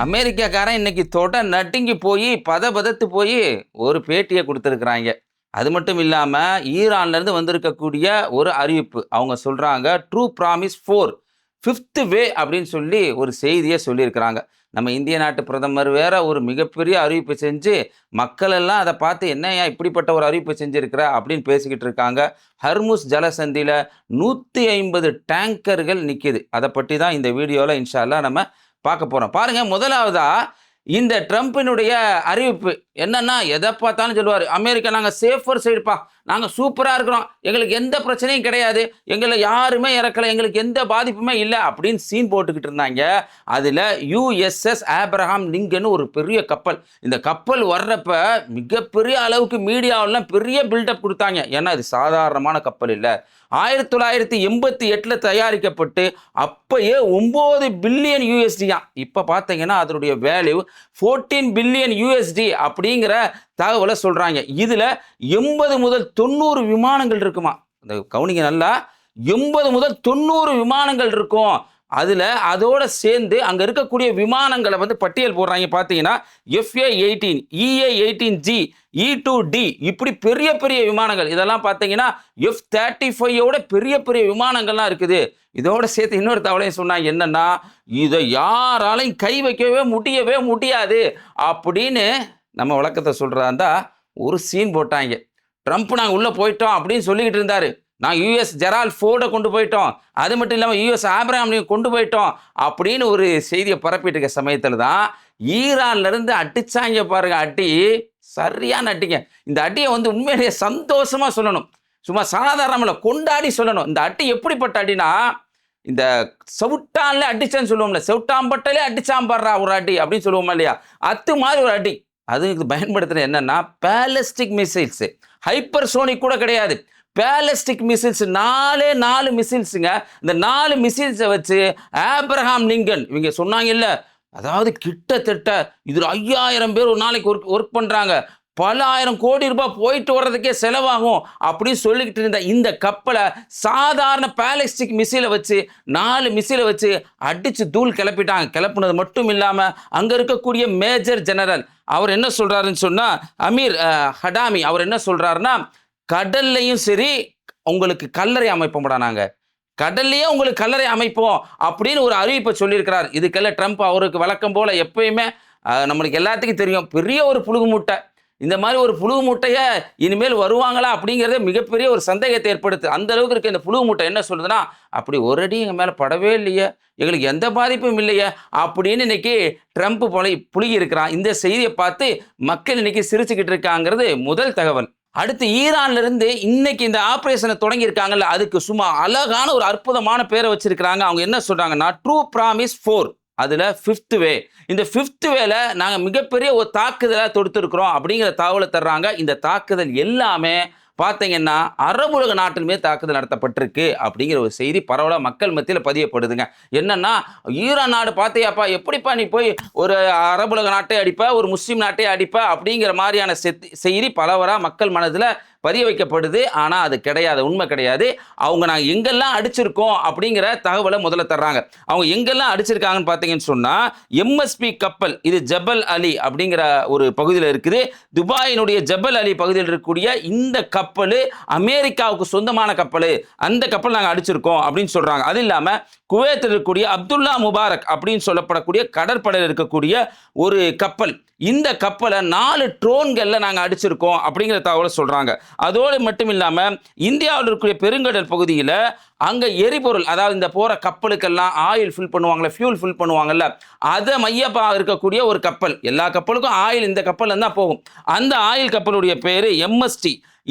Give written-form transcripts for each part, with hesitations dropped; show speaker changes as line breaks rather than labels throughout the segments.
அமெரிக்காக்காரன் இன்னைக்கு நட்டுங்கி போய் பதத்து போய் ஒரு பேட்டியை கொடுத்துருக்குறாங்க. அது மட்டும் இல்லாமல் ஈரான்லேருந்து வந்திருக்கக்கூடிய ஒரு அறிவிப்பு. அவங்க சொல்கிறாங்க ட்ரூ ப்ராமிஸ் 4 5th வே அப்படின்னு சொல்லி ஒரு செய்தியை சொல்லியிருக்கிறாங்க. நம்ம இந்திய நாட்டு பிரதமர் வேற ஒரு மிகப்பெரிய அறிவிப்பு செஞ்சு மக்கள் எல்லாம் அதை பார்த்து என்னையா இப்படிப்பட்ட ஒரு அறிவிப்பு செஞ்சுருக்கிற அப்படின்னு பேசிக்கிட்டு இருக்காங்க. ஹர்முஸ் ஜலசந்தியில் 150 டேங்கர்கள் நிற்கிது. அதை பற்றி தான் இந்த வீடியோவில் இன்ஷா அல்லாஹ் நம்ம பார்க்க போகிறோம். பாருங்கள், முதலாவதா இந்த ட்ரம்ப்பினுடைய அறிவிப்பு என்னன்னா, எதை பார்த்தாலும் சொல்லுவார், அமெரிக்கா நாங்கள் சேஃபர் சைடுப்பா, நாங்கள் சூப்பராக இருக்கிறோம், எங்களுக்கு எந்த பிரச்சனையும் கிடையாது, எங்களை யாருமே இறக்கலை, எங்களுக்கு எந்த பாதிப்புமே இல்லை அப்படின்னு சீன் போட்டுக்கிட்டு இருந்தாங்க. அதில் USS ஆப்ரஹாம் லிங்கன் ஒரு பெரிய கப்பல். இந்த கப்பல் வர்றப்ப மிகப்பெரிய அளவுக்கு மீடியாவெல்லாம் பெரிய பில்டப் கொடுத்தாங்க. ஏன்னா இது சாதாரணமான கப்பல் இல்லை. 1988 தயாரிக்கப்பட்டு அப்பயே 9 பில்லியன் USD. இப்போ பார்த்தீங்கன்னா அதனுடைய வேல்யூ 14 பில்லியன் USD அப்படிங்கிற தகவலை சொல்கிறாங்க. இதில் 80 முதல் 90 விமானங்கள் இருக்குமா. இந்த கவுனிங்க நல்லா, 80 முதல் 90 விமானங்கள் இருக்கும். அதில் அதோடு சேர்ந்து அங்கே இருக்கக்கூடிய விமானங்களை பட்டியல் போடுறாங்க. பார்த்தீங்கன்னா FA-18, EA-18G, E-2D இப்படி பெரிய பெரிய விமானங்கள். இதெல்லாம் பார்த்தீங்கன்னா F-35 பெரிய பெரிய விமானங்கள்லாம் இருக்குது. இதோட சேர்த்து இன்னொரு தகவலையும் சொன்னாங்க. என்னன்னா, இதை யாராலையும் கை வைக்கவே முடியாது அப்படின்னு நம்ம வழக்கத்தை சொல்கிறாந்தா ஒரு சீன் போட்டாங்க. ட்ரம்ப் நாங்கள் உள்ளே போயிட்டோம் அப்படின்னு சொல்லிக்கிட்டு இருந்தார். நான் US ஜெரால்ட் ஃபோர்டை கொண்டு போயிட்டோம், அது மட்டும் இல்லாமல் US ஆப்ரஹாம் லிங்கன் கொண்டு போயிட்டோம் அப்படின்னு ஒரு செய்தியை பரப்பிட்டு இருக்க சமயத்தில் தான் ஈரான்லேருந்து அடிச்சாங்க பாருங்க. அடி சரியான அடிங்க. இந்த அடியை உண்மையிலேயே சந்தோஷமாக சொல்லணும், சும்மா சாதாரணமில்ல, கொண்டாடி சொல்லணும். இந்த அடி எப்படிப்பட்ட அடினா, இந்த செவுட்டான்ல அடிச்சான்னு சொல்லுவோம்ல, செவுட்டாம்பட்டலே அடிச்சாம்படுறா ஒரு அடி அப்படின்னு சொல்லுவோமா இல்லையா, அது மாதிரி ஒரு அடி. அதுக்கு பயன்படுத்துகிற என்னன்னா பேலஸ்டிக் மிசைல்ஸ், ஹைப்பர்சோனிக் கூட கிடையாது, பேலஸ்டிக் மிசில்ஸ். 4 மிசில்ஸுங்க. இந்த 4 மிசில்ஸை வச்சு ஆப்ரஹாம் லிங்கன் இவங்க சொன்னாங்க இல்லை, அதாவது கிட்டத்தட்ட இதில் 5000 பேர் ஒரு நாளைக்கு ஒர்க் பண்ணுறாங்க, பல 1000 கோடி ரூபாய் போயிட்டு வர்றதுக்கே செலவாகும் அப்படின்னு சொல்லிக்கிட்டு இருந்த இந்த கப்பலை சாதாரண பேலஸ்டிக் மிசைலை வச்சு 4 மிசைலை வச்சு அடித்து தூள் கிளப்பிட்டாங்க. கிளப்புனது மட்டும் இல்லாமல் அங்கே இருக்கக்கூடிய மேஜர் ஜெனரல் அவர் என்ன சொல்கிறாருன்னு சொன்னால், அமீர் ஹடாமி அவர் என்ன சொல்கிறாருன்னா, கடல்லையும் சரி உங்களுக்கு கல்லறை அமைப்போம்டா, நாங்கள் கடல்லையே உங்களுக்கு கல்லறை அமைப்போம் அப்படின்னு ஒரு அறிவிப்பை சொல்லியிருக்கிறார். இதுக்கெல்லாம் ட்ரம்ப் அவருக்கு வழக்கம் போல் எப்பயுமே நம்மளுக்கு எல்லாத்துக்கும் தெரியும், பெரிய ஒரு புழுகு மூட்டை. இந்த மாதிரி ஒரு புழுகு மூட்டையை இனிமேல் வருவாங்களா அப்படிங்கிறத மிகப்பெரிய ஒரு சந்தேகத்தை ஏற்படுத்து. அந்த அளவுக்கு இருக்க இந்த புழுகு மூட்டை என்ன சொல்லுதுன்னா, அப்படி ஒரு அடி எங்கள் மேலே படவே இல்லையே, எங்களுக்கு எந்த பாதிப்பும் இல்லையே அப்படின்னு இன்னைக்கு ட்ரம்ப் புழுகி இருக்கிறான். இந்த செய்தியை பார்த்து மக்கள் இன்னைக்கு சிரிச்சுக்கிட்டு இருக்காங்கிறது முதல் தகவல். அடுத்து ஈரான்ல இருந்து இன்னைக்கு இந்த ஆபரேஷனை தொடங்கியிருக்காங்கல்ல, அதுக்கு சும்மா அழகான ஒரு அற்புதமான பேரை வச்சிருக்கிறாங்க. அவங்க என்ன சொல்றாங்கன்னா ட்ரூ ப்ராமிஸ் 4, அதில் 5th வே. இந்த 5th வேல நாங்கள் மிகப்பெரிய ஒரு தாக்குதலாக தொடுத்திருக்கிறோம் அப்படிங்கிற தகவலை தர்றாங்க. இந்த தாக்குதல் எல்லாமே பார்த்தீங்கன்னா அரபுலக நாட்டிலுமே தாக்குதல் நடத்தப்பட்டிருக்கு அப்படிங்கிற ஒரு செய்தி பரவலாக மக்கள் மத்தியில் பதியப்படுதுங்க. என்னன்னா, ஈரான் நாடு பார்த்தியாப்பா, எப்படிப்பா நீ போய் ஒரு அரபுலக நாட்டை அடிப்ப, ஒரு முஸ்லீம் நாட்டை அடிப்ப அப்படிங்கிற மாதிரியான செய்தி பலவராக மக்கள் மனதில் பதிய வைக்கப்படுது. ஆனால் அது கிடையாது, உண்மை கிடையாது. அவங்க நாங்கள் எங்கெல்லாம் அடிச்சிருக்கோம் அப்படிங்கிற தகவலை முதல்ல தர்றாங்க. அவங்க எங்கெல்லாம் அடிச்சிருக்காங்கன்னு பார்த்தீங்கன்னு சொன்னால், MSP கப்பல் இது ஜபல் அலி அப்படிங்கிற ஒரு பகுதியில் இருக்குது. துபாயினுடைய ஜபல் அலி பகுதியில் இருக்கக்கூடிய இந்த கப்பல் அமெரிக்காவுக்கு சொந்தமான கப்பல், அந்த கப்பல் நாங்கள் அடிச்சிருக்கோம் அப்படின்னு சொல்கிறாங்க. அது இல்லாமல் குவைத்தில் இருக்கக்கூடிய அப்துல்லா முபாரக் அப்படின்னு சொல்லப்படக்கூடிய கடற்படையில் இருக்கக்கூடிய ஒரு கப்பல், இந்த கப்பலை 4 ட்ரோன்களில் நாங்கள் அடிச்சிருக்கோம் அப்படிங்கிற தகவலை சொல்கிறாங்க. அதோடு மட்டும் இல்லாமல் இந்தியாவில் இருக்கக்கூடிய பெருங்கடல் பகுதியில் அங்கே எரிபொருள், அதாவது இந்த போகிற கப்பலுக்கெல்லாம் ஆயில் ஃபில் பண்ணுவாங்கள்ல, ஃபியூல் ஃபில் பண்ணுவாங்கல்ல, அதை மையப்பாக இருக்கக்கூடிய ஒரு கப்பல். எல்லா கப்பலுக்கும் ஆயில் இந்த கப்பலில் தான் போகும். அந்த ஆயில் கப்பலுடைய பேர் MST.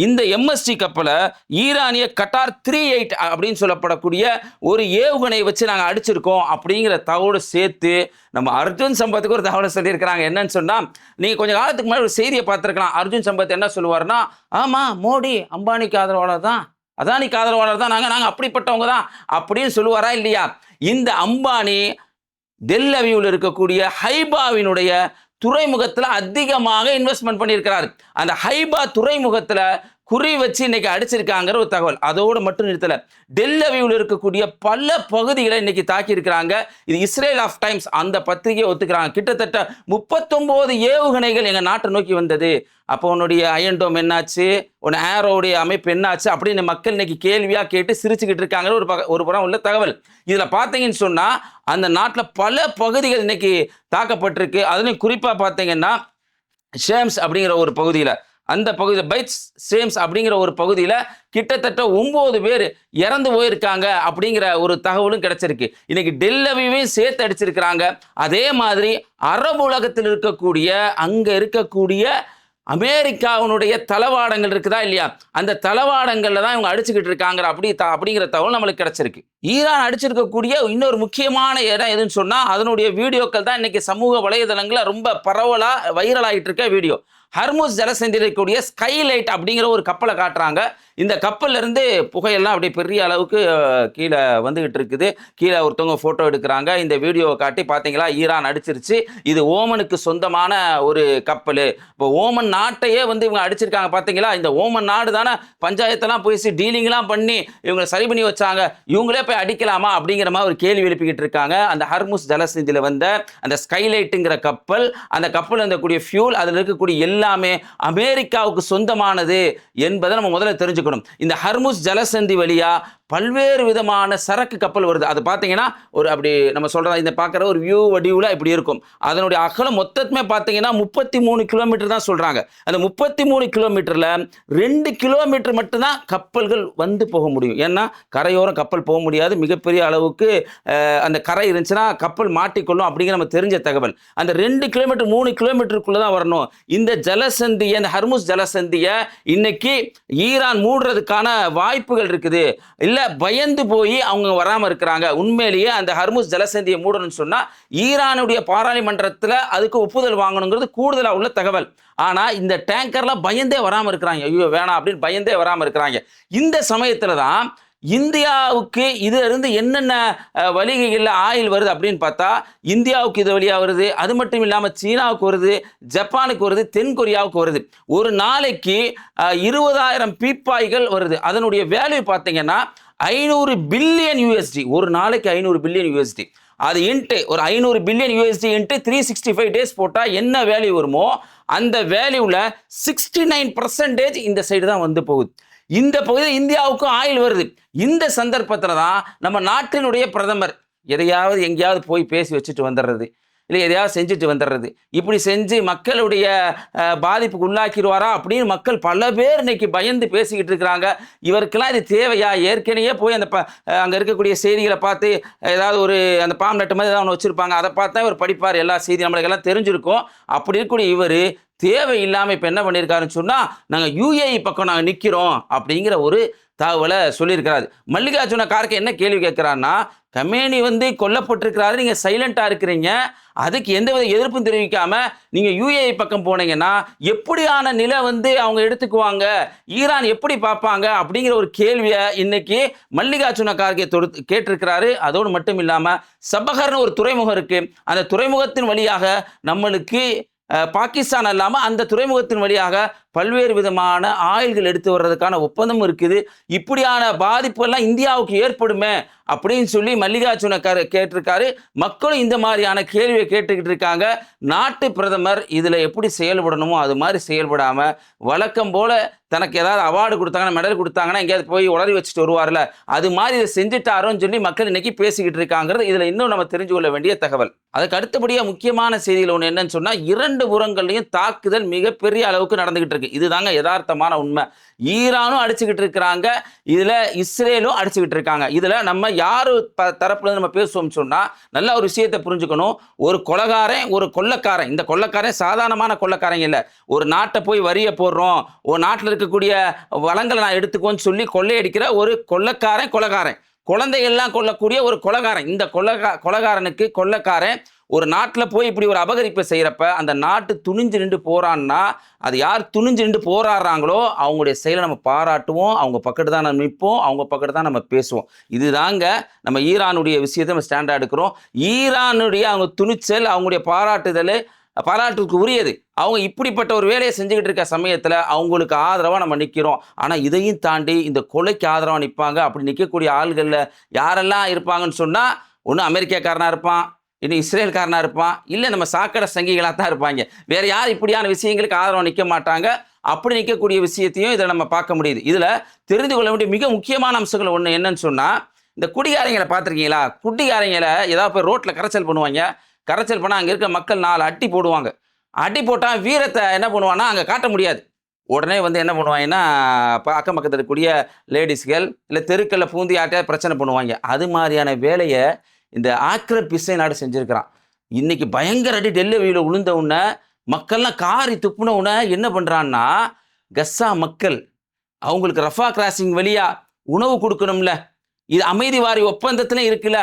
இந்த MST கப்பலை ஈரானிய கட்டார் 38 அப்படின்னு சொல்லப்படக்கூடிய ஒரு ஏவுகணையை வச்சு நாங்கள் அடிச்சிருக்கோம் அப்படிங்கிற தகவலை சேர்த்து நம்ம அர்ஜுன் சம்பத்துக்கு ஒரு தகவலை சொல்லியிருக்கிறாங்க. என்னன்னு சொன்னால், நீங்கள் கொஞ்சம் காலத்துக்கு முன்னாடி ஒரு செய்தியை பார்த்துருக்கலாம். அர்ஜுன் சம்பத் என்ன சொல்லுவார்னா, ஆமாம் மோடி அம்பானிக்கு ஆதரவாளர் தான், அதானிக்கு ஆதரவாளர் தான், நாங்கள் அப்படிப்பட்டவங்க தான் அப்படின்னு சொல்லுவாரா இல்லையா? இந்த அம்பானி டெல் அவீவில் இருக்கக்கூடிய ஹைபாவினுடைய துறைமுகத்தில் அதிகமாக இன்வெஸ்ட்மெண்ட் பண்ணியிருக்கிறார். அந்த ஹைபா துறைமுகத்தில் குறி வச்சு இன்னைக்கு அடிச்சிருக்காங்கிற ஒரு தகவல். அதோடு மட்டும் நிறுத்தல, டெல் அவீவ்ல இருக்கக்கூடிய பல பகுதிகளை இன்னைக்கு தாக்கி இருக்கிறாங்க. இது இஸ்ரேல் ஆஃப் டைம்ஸ் அந்த பத்திரிகையை ஒத்துக்கிறாங்க. கிட்டத்தட்ட 39 ஏவுகணைகள் எங்க நாட்டை நோக்கி வந்தது. அப்போ உன்னுடைய அயன்டோம் என்னாச்சு, உன் ஏரோடைய அமைப்பு என்னாச்சு அப்படின்னு மக்கள் இன்னைக்கு கேள்வியா கேட்டு சிரிச்சுக்கிட்டு இருக்காங்க. ஒரு புறம் உள்ள தகவல். இதுல பாத்தீங்கன்னு சொன்னா அந்த நாட்டில் பல பகுதிகள் இன்னைக்கு தாக்கப்பட்டிருக்கு. அதுலயும் குறிப்பா பாத்தீங்கன்னா ஷேம்ஸ் அப்படிங்கிற ஒரு பகுதியில், அந்த பகுதியில் பைட் ஷேம்ஸ் அப்படிங்கிற ஒரு பகுதியில் கிட்டத்தட்ட 9 பேர் இறந்து போயிருக்காங்க அப்படிங்கிற ஒரு தகவலும் கிடைச்சிருக்கு. இன்னைக்கு டெல் அவீவையும் சேர்த்து அடிச்சிருக்கிறாங்க. அதே மாதிரி அரபு உலகத்தில் இருக்கக்கூடிய அங்க இருக்கக்கூடிய அமெரிக்காவினுடைய தளவாடங்கள் இருக்குதா இல்லையா, அந்த தளவாடங்கள்ல தான் இவங்க அடிச்சுக்கிட்டு இருக்காங்க அப்படிங்கிற தகவல் நம்மளுக்கு கிடைச்சிருக்கு. ஈரான் அடிச்சிருக்கக்கூடிய இன்னொரு முக்கியமான இடம் எதுன்னு சொன்னா அதனுடைய வீடியோக்கள் தான் இன்னைக்கு சமூக வலைதளங்கள்ல ரொம்ப பரவலா வைரல் ஆகிட்டு இருக்க வீடியோ. ஹர்முஸ் ஜலசந்தியில் இருக்கக்கூடிய ஸ்கைலைட் அப்படிங்கிற ஒரு கப்பலை காட்டுறாங்க. இந்த கப்பல்ல இருந்து புகையெல்லாம் அப்படியே பெரிய அளவுக்கு கீழே வந்துகிட்டு இருக்குது. கீழே ஒருத்தவங்க போட்டோ எடுக்கிறாங்க. இந்த வீடியோவை காட்டி பார்த்தீங்களா, ஈரான் அடிச்சிருச்சு, இது ஓமனுக்கு சொந்தமான ஒரு கப்பல். இப்போ ஓமன் நாட்டையே இவங்க அடிச்சிருக்காங்க. பார்த்தீங்களா, இந்த ஓமன் நாடு தானே பஞ்சாயத்தெல்லாம் போய் டீலிங்லாம் பண்ணி இவங்க சரி பண்ணி வச்சாங்க, இவங்களே போய் அடிக்கலாமா அப்படிங்கிற மாதிரி ஒரு கேள்வி எழுப்பிக்கிட்டு இருக்காங்க. அந்த ஹர்முஸ் ஜலசந்தியில் வந்த அந்த ஸ்கைலைட்டுங்கிற கப்பல், அந்த கப்பல் இருக்கக்கூடிய ஃபியூல், அதில் இருக்கக்கூடிய எல்லாமே அமெரிக்காவுக்கு சொந்தமானது என்பதை நம்ம முதல்ல தெரிஞ்சுக்கணும். இந்த ஹர்முஸ் ஜலசந்தி வழியா பல்வேறு விதமான சரக்கு கப்பல் வருது. அது பார்த்தீங்கன்னா ஒரு அப்படி நம்ம சொல்கிறோம், இந்த பார்க்குற ஒரு வியூ வடிவில் இப்படி இருக்கும். அதனுடைய அகலம் மொத்தமே பார்த்தீங்கன்னா 33 கிலோமீட்டர் தான் சொல்கிறாங்க. அந்த 33 கிலோமீட்டரில் 2 கிலோமீட்டர் மட்டும்தான் கப்பல்கள் வந்து போக முடியும். ஏன்னா கரையோரம் கப்பல் போக முடியாது. மிகப்பெரிய அளவுக்கு அந்த கரை இருந்துச்சுன்னா கப்பல் மாட்டிக்கொள்ளும் அப்படிங்கிற நம்ம தெரிஞ்ச தகவல். அந்த 2 கிலோமீட்டர் 3 கிலோமீட்டருக்குள்ளே தான் வரணும். இந்த ஜலசந்தியை, இந்த ஹர்முஸ் ஜலசந்தியை இன்னைக்கு ஈரான் மூடுறதுக்கான வாய்ப்புகள் இருக்குது. இல்லை பயந்து போய் அவங்க வராமல் இருக்கிறாங்க. உண்மையிலேயே அந்த ஹர்முஸ் ஜலசந்தியை மூடணும்னு சொன்னா ஈரானுடைய பாராளுமன்றத்தில் அதுக்கு ஒப்புதல் வாங்கணுங்கிறது கூடுதலாக உள்ள தகவல். ஆனா இந்த டேங்கர்லாம் பயந்தே வராமல் இருக்கிறாங்க. ஐயோ வேணாம் அப்படின்னு பயந்தே வராமல் இருக்கிறாங்க. இந்த சமயத்துல தான் இந்தியாவுக்கு இது இருந்து என்னென்ன வழிகளில் ஆயில் வருது அப்படின்னு பார்த்தா இந்தியாவுக்கு இது வழியாக வருது. அது மட்டும் இல்லாமல் சீனாவுக்கு வருது, ஜப்பானுக்கு வருது, தென்கொரியாவுக்கு வருது. ஒரு நாளைக்கு 20,000 பீப்பாய்கள் வருது. அதனுடைய வேல்யூ பார்த்தீங்கன்னா 500 பில்லியன் யூஎஸ்டி. ஒரு நாளைக்கு 500 பில்லியன் யூஎஸ்டி. அது இன்ட்டு ஒரு 500 பில்லியன் யூஎஸ்டி இன்ட்டு 365 டேஸ் போட்டால் என்ன வேல்யூ வருமோ அந்த வேல்யூவில் 69% இந்த சைடு தான் வந்து போகுது. இந்த பகுதியில் இந்தியாவுக்கும் ஆயில் வருது. இந்த சந்தர்ப்பத்தில் தான் நம்ம நாட்டினுடைய பிரதமர் எதையாவது எங்கேயாவது போய் பேசி வச்சுட்டு வந்துடுறது, இல்லை எதையாவது செஞ்சுட்டு வந்துடுறது. இப்படி செஞ்சு மக்களுடைய பாதிப்புக்கு உள்ளாக்கிடுவாரா அப்படின்னு மக்கள் பல பேர் இன்னைக்கு பயந்து பேசிக்கிட்டு இருக்கிறாங்க. இவருக்கெல்லாம் இது தேவையா? ஏற்கனவே போய் அந்த அங்கே இருக்கக்கூடிய செய்திகளை பார்த்து ஏதாவது ஒரு அந்த பாம்லெட் மாதிரி ஏதாவது ஒன்று வச்சுருப்பாங்க, அதை பார்த்தா இவர் படிப்பார், எல்லா செய்தி நம்மளுக்கு எல்லாம் தெரிஞ்சிருக்கும். அப்படி இருக்கக்கூடிய இவர் தேவையில்லாமல் இப்போ என்ன பண்ணியிருக்காருன்னு சொன்னால் நாங்கள் யுஏஇ பக்கம் நாங்கள் நிற்கிறோம் அப்படிங்கிற ஒரு தகவலை சொல்லியிருக்கிறாரு. மல்லிகார்ஜுன கார்கே என்ன கேள்வி கேட்குறாருன்னா, கமேனி கொல்லப்பட்டிருக்கிறாரு, நீங்கள் சைலண்டாக இருக்கிறீங்க, அதுக்கு எந்தவித எதிர்ப்பும் தெரிவிக்காம நீங்கள் யுஏஇ பக்கம் போனீங்கன்னா எப்படியான நிலை அவங்க எடுத்துக்குவாங்க, ஈரான் எப்படி பார்ப்பாங்க அப்படிங்கிற ஒரு கேள்வியை இன்னைக்கு மல்லிகார்ஜுன கார்கே கேட்டிருக்கிறாரு. அதோடு மட்டும் இல்லாமல் சபஹர்னு ஒரு துறைமுகம் இருக்குது, அந்த துறைமுகத்தின் வழியாக நம்மளுக்கு பாகிஸ்தான் அல்லாமல் அந்த துறைமுகத்தின் வழியாக பல்வேறு விதமான ஆயில்கள் எடுத்து வர்றதுக்கான ஒப்பந்தம் இருக்குது. இப்படியான பாதிப்புகள்லாம் இந்தியாவுக்கு ஏற்படுமே அப்படின்னு சொல்லி மல்லிகார்ஜுன கேட்டிருக்காரு. மக்களும் இந்த மாதிரியான கேள்வியை கேட்டுக்கிட்டு இருக்காங்க. நாட்டு பிரதமர் இதில் எப்படி செயல்படணுமோ அது மாதிரி செயல்படாமல் வழக்கம் போல தனக்கு ஏதாவது அவார்டு கொடுத்தாங்கன்னா, மெடல் கொடுத்தாங்கன்னா எங்கேயாவது போய் உளறி வச்சுட்டு வருவார்ல, அது மாதிரி இதை செஞ்சுட்டாரோன்னு சொல்லி மக்கள் இன்னைக்கு பேசிக்கிட்டு இருக்காங்கிறது இதில் இன்னும் நம்ம தெரிஞ்சு கொள்ள வேண்டிய தகவல். அதுக்கு அடுத்தபடியாக முக்கியமான செய்திகள் ஒன்று என்னன்னு சொன்னால், 2 புறங்கள்லையும் தாக்குதல் மிகப்பெரிய அளவுக்கு நடந்துகிட்டு இருக்கு. இதுதாங்க யதார்த்தமான உண்மை. ஈரானும் அடிச்சுக்கிட்டு இருக்கிறாங்க, இதில் இஸ்ரேலும் அடிச்சுக்கிட்டு இருக்காங்க. இதில் நம்ம யார் தரப்புல நம்ம பேசுவோம் சொன்னால் நல்ல ஒரு விஷயத்தை புரிஞ்சுக்கணும். ஒரு கொலைகாரன், ஒரு கொள்ளைக்காரன். இந்த கொள்ளைக்காரன் சாதாரணமான கொள்ளைக்காரங்க இல்லை. ஒரு நாட்டை போய் வரியை போடுறோம், ஒரு நாட்டில் இருக்கக்கூடிய வளங்களை நான் எடுத்துக்கோன்னு சொல்லி கொள்ளையடிக்கிற ஒரு கொள்ளைக்காரன், குழந்தைகள்லாம் கொல்லக்கூடிய ஒரு கொலைகாரன். இந்த கொள்ளைக்காரன் ஒரு நாட்டில் போய் இப்படி ஒரு அபகரிப்பை செய்கிறப்ப அந்த நாட்டு துணிஞ்சு நின்று போறான்னா, அது யார் துணிஞ்சு நின்று போராடுறாங்களோ அவங்களுடைய செயலை நம்ம பாராட்டுவோம், அவங்க பக்கத்து தான் நம்ம நிற்போம், அவங்க பக்கத்து தான் நம்ம பேசுவோம். இதுதாங்க நம்ம ஈரானுடைய விஷயத்தை நம்ம ஸ்டாண்டாக எடுக்கிறோம். ஈரானுடைய அவங்க துணிச்சல், அவங்களுடைய பாராட்டுதல், பாராட்டுக்கு உரியது. அவங்க இப்படிப்பட்ட ஒரு வேலையை செஞ்சுக்கிட்டு இருக்க சமயத்தில் அவங்களுக்கு ஆதரவாக நம்ம நிற்கிறோம். ஆனால் இதையும் தாண்டி இந்த கொலைக்கு ஆதரவாக நிற்பாங்க. அப்படி நிற்கக்கூடிய ஆள்களில் யாரெல்லாம் இருப்பாங்கன்னு சொன்னால், ஒன்று அமெரிக்காக்காரனாக இருப்பான், இன்னும் இஸ்ரேல்காரனாக இருப்பான், இல்லை நம்ம சாக்கடை சங்கிகளாக தான் இருப்பாங்க. வேறு யார் இப்படியான விஷயங்களுக்கு ஆதரவாக நிற்க மாட்டாங்க. அப்படி நிற்கக்கூடிய விஷயத்தையும் இதில் நம்ம பார்க்க முடியுது. இதில் தெரிந்து கொள்ள வேண்டிய மிக முக்கியமான அம்சங்கள் ஒன்று என்னன்னு சொன்னால், இந்த குடிகாரங்களை பார்த்துருக்கீங்களா? குடிகாரங்களை ஏதாவது போய் ரோட்டில் கரைச்சல் பண்ணுவாங்க. கரைச்சல் பண்ணால் அங்கே இருக்க மக்கள் 4 அடி போடுவாங்க. அடி போட்டால் வீரத்தை என்ன பண்ணுவான்னா அங்கே காட்ட முடியாது. உடனே வந்து என்ன பண்ணுவாங்கன்னா, அக்கம் பக்கத்தில் இருக்கக்கூடிய லேடிஸ்கள் இல்லை தெருக்களில் பூந்தி ஆட்ட பிரச்சனை பண்ணுவாங்க. அது மாதிரியான வேலையை இந்த ஆக்ரப் இசை நாடு செஞ்சுருக்கிறான். இன்னைக்கு பயங்கர அடி டெல்லியில் விழுந்த உடனே மக்கள்லாம் காரி துப்புன உடனே என்ன பண்ணுறான்னா, கஸ்ஸா மக்கள் அவங்களுக்கு ரஃபா கிராசிங் வழியாக உணவு கொடுக்கணும்ல, இது அமைதி வாரி ஒப்பந்தத்துல இருக்குல்ல,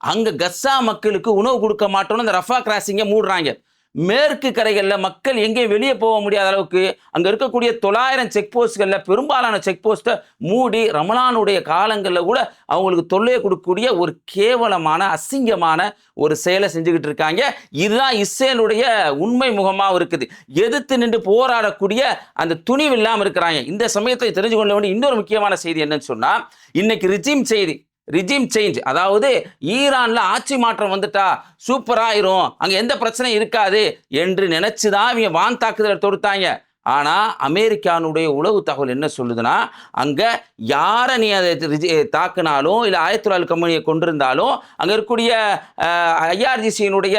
அங்க கஸ்ஸா மக்களுக்கு உணவு கொடுக்க மாட்டோம்னு அந்த ரஃபா கிராசிங்கை மூடுறாங்க. மேற்கு கரைகளில் மக்கள் எங்கேயும் வெளியே போக முடியாத அளவுக்கு அங்கே இருக்கக்கூடிய 900 செக் போஸ்ட்களில் பெரும்பாலான செக் போஸ்ட்டை மூடி ரமலானுடைய காலங்களில் கூட அவங்களுக்கு தொல்லையை கொடுக்கக்கூடிய ஒரு கேவலமான அசிங்கமான ஒரு செயலை செஞ்சுக்கிட்டு இருக்காங்க. இதுதான் இஸ்ரேலுடைய உண்மை முகமாக இருக்குது. எதிர்த்து நின்று போராடக்கூடிய அந்த துணிவு இல்லாமல் இருக்கிறாங்க. இந்த சமயத்தை தெரிஞ்சு கொள்ள வேண்டிய இன்னொரு முக்கியமான செய்தி என்னன்னு சொன்னால், இன்னைக்கு ரிஜிம் சேஞ்ச், அதாவது ஈரானில் ஆட்சி மாற்றம் வந்துட்டா சூப்பராயிரும், அங்கே எந்த பிரச்சனையும் இருக்காது என்று நினச்சி தான் இவங்க வான் தாக்குதலை தொடுத்தாங்க. ஆனால் அமெரிக்கானுடைய உளவு தகவல் என்ன சொல்லுதுன்னா, அங்கே யாரை நீ அதை தாக்குனாலும் இல்லை ஆயத்துல் கமனியை கொண்டிருந்தாலும், அங்கே இருக்கக்கூடிய ஐஆர்ஜிசியினுடைய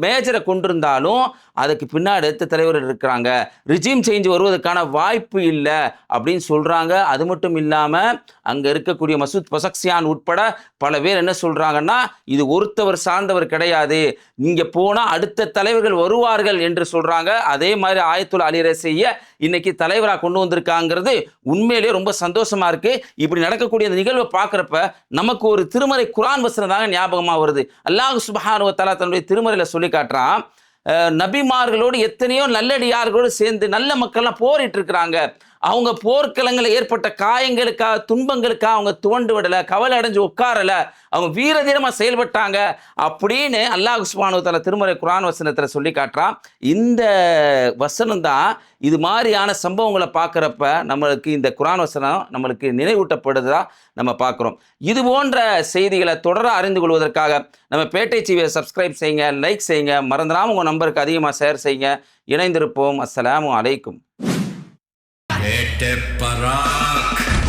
மேஜரை கொண்டிருந்தாலும் அதுக்கு பின்னாடி எடுத்த தலைவர்கள் இருக்கிறாங்க. ரிஜிம் சேஞ்ச் வருவதற்கான வாய்ப்பு இல்லை அப்படின்னு சொல்கிறாங்க. அது மட்டும் இல்லாமல் அங்கே இருக்கக்கூடிய மசூத் பசக்சியான் உட்பட பல பேர் என்ன சொல்கிறாங்கன்னா, இது ஒருத்தவர் சார்ந்தவர் கிடையாது, இங்கே போனால் அடுத்த தலைவர்கள் வருவார்கள் என்று சொல்கிறாங்க. அதே மாதிரி ஆயத்துல் அலி ரஸியை இன்னைக்கு தலைவராக கொண்டு வந்திருக்காங்கிறது உண்மையிலேயே ரொம்ப சந்தோஷமா இருக்கு. இப்படி நடக்கக்கூடிய அந்த நிகழ்வை பார்க்குறப்ப நமக்கு ஒரு திருமறை குர்ஆன் வசனம் தாங்க ஞாபகமாக வருது. அல்லாஹ் சுப்ஹானஹு வ தஆலா தன்னுடைய திருமறையில் சொல்லி காட்டுறான், நபிமார்களோடு எத்தனையோ நல்லடியார்களோடு சேர்ந்து நல்ல மக்கள்லாம் போரிட்டு இருக்கிறாங்க. அவங்க போர்க்களங்களில் ஏற்பட்ட காயங்களுக்காக துன்பங்களுக்காக அவங்க துவண்டு விடலை, கவலை அடைஞ்சு உட்காரலை, அவங்க வீரதீரமாக செயல்பட்டாங்க அப்படின்னு அல்லாஹ் சுப்ஹானஹு வ தஆலா திருமறை குர்ஆன் வசனத்தில் சொல்லி காட்டுறான். இந்த வசனம் தான் இது மாதிரியான சம்பவங்களை பார்க்குறப்ப நம்மளுக்கு இந்த குர்ஆன் வசனம் நம்மளுக்கு நினைவூட்டப்படுதா நம்ம பார்க்குறோம். இது போன்ற செய்திகளை தொடர அறிந்து கொள்வதற்காக நம்ம பேட்டை டிவியை சப்ஸ்கிரைப் செய்யுங்க, லைக் செய்யுங்க, மறந்துடாமல் உங்கள் நம்பருக்கு அதிகமாக ஷேர் செய்யுங்க. இணைந்திருப்போம். அஸ்ஸலாமு அலைக்கும்.
Peraak